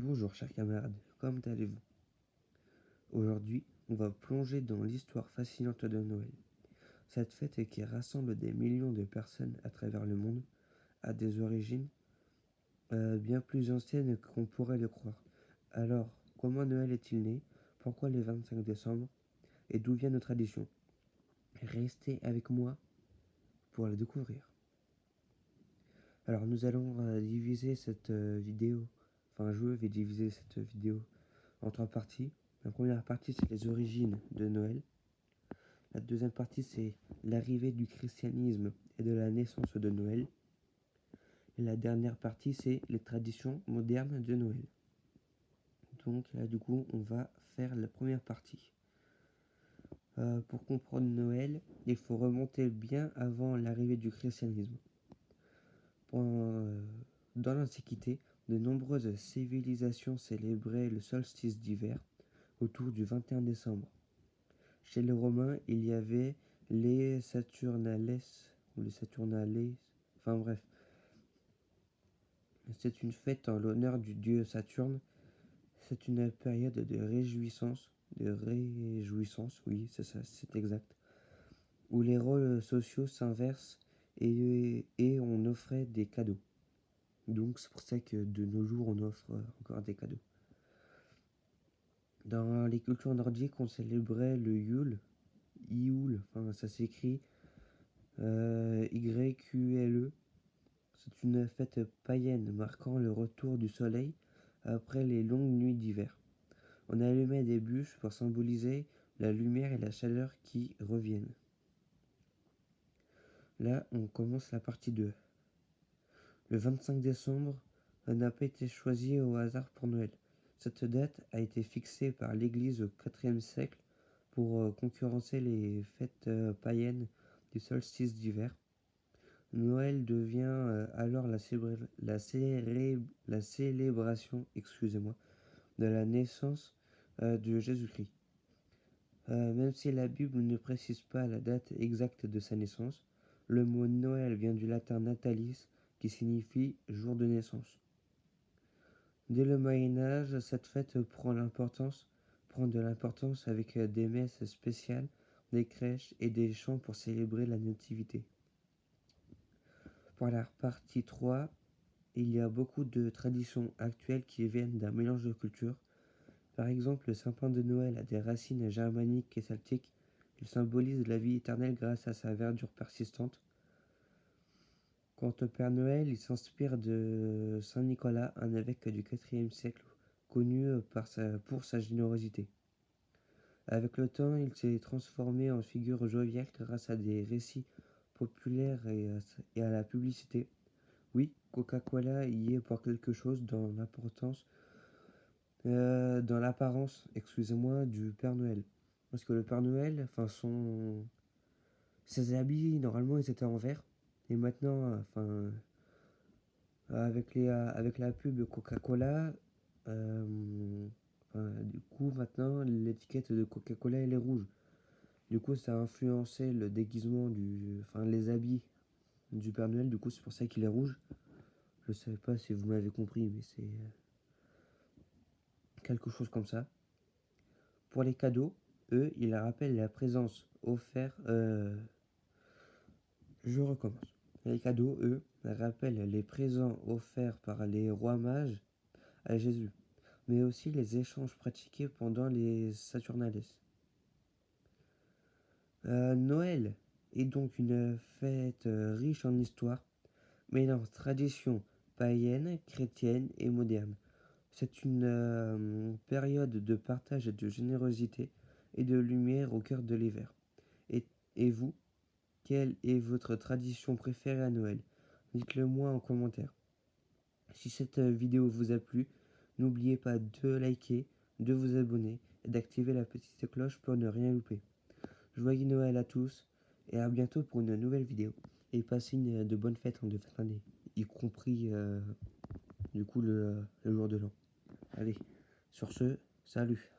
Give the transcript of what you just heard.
Bonjour chers camarades, comment allez-vous? Aujourd'hui, on va plonger dans l'histoire fascinante de Noël. Cette fête qui rassemble des millions de personnes à travers le monde a des origines bien plus anciennes qu'on pourrait le croire. Alors, comment Noël est-il né? Pourquoi le 25 décembre? Et d'où vient nos traditions? Restez avec moi pour le découvrir. Alors, nous allons diviser cette vidéo, je vais diviser cette vidéo en trois parties. La première partie, c'est les origines de Noël. La deuxième partie, c'est l'arrivée du christianisme et de la naissance de Noël. Et la dernière partie, c'est les traditions modernes de Noël. Donc là, du coup, on va faire la première partie. Pour comprendre Noël, il faut remonter bien avant l'arrivée du christianisme. Dans l'Antiquité, de nombreuses civilisations célébraient le solstice d'hiver autour du 21 décembre. Chez les Romains, il y avait les Saturnales, ou les Saturnales, enfin bref. C'est une fête en l'honneur du dieu Saturne. C'est une période de réjouissance, oui, c'est ça, c'est exact, où les rôles sociaux s'inversent et on offrait des cadeaux. Donc c'est pour ça que de nos jours, on offre encore des cadeaux. Dans les cultures nordiques, on célébrait le Yule, ça s'écrit YQLE. C'est une fête païenne marquant le retour du soleil après les longues nuits d'hiver. On allumait des bûches pour symboliser la lumière et la chaleur qui reviennent. Là, on commence la partie 2. Le 25 décembre n'a pas été choisi au hasard pour Noël. Cette date a été fixée par l'Église au IVe siècle pour concurrencer les fêtes païennes du solstice d'hiver. Noël devient alors la célébration de la naissance de Jésus-Christ. Même si la Bible ne précise pas la date exacte de sa naissance, le mot Noël vient du latin natalis, qui signifie jour de naissance. Dès le Moyen-Âge, cette fête prend de l'importance avec des messes spéciales, des crèches et des chants pour célébrer la nativité. Pour la partie 3, il y a beaucoup de traditions actuelles qui viennent d'un mélange de cultures. Par exemple, le sapin de Noël a des racines germaniques et celtiques. Il symbolise la vie éternelle grâce à sa verdure persistante. Quant au Père Noël, il s'inspire de Saint Nicolas, un évêque du IVe siècle, connu pour sa générosité. Avec le temps, il s'est transformé en figure joviale grâce à des récits populaires et à la publicité. Oui, Coca-Cola y est pour quelque chose dans l'apparence, du Père Noël. Parce que le Père Noël, ses habits, normalement, ils étaient en verre. Et maintenant, avec la pub Coca-Cola, du coup, maintenant, l'étiquette de Coca-Cola, elle est rouge. Du coup, ça a influencé le déguisement les habits du Père Noël. Du coup, c'est pour ça qu'il est rouge. Je sais pas si vous m'avez compris, mais c'est quelque chose comme ça. Pour les cadeaux, eux, ils rappellent la présence offerte. Je recommence. Les cadeaux, eux, rappellent les présents offerts par les rois mages à Jésus, mais aussi les échanges pratiqués pendant les Saturnales. Noël est donc une fête riche en histoire, mélange tradition païenne, chrétienne et moderne. C'est une période de partage et de générosité et de lumière au cœur de l'hiver. Et vous, quelle est votre tradition préférée à Noël? Dites-le moi en commentaire. Si cette vidéo vous a plu, n'oubliez pas de liker, de vous abonner et d'activer la petite cloche pour ne rien louper. Joyeux Noël à tous et à bientôt pour une nouvelle vidéo. Et passez de bonnes fêtes de fin d'année, y compris le jour de l'an. Allez, sur ce, salut.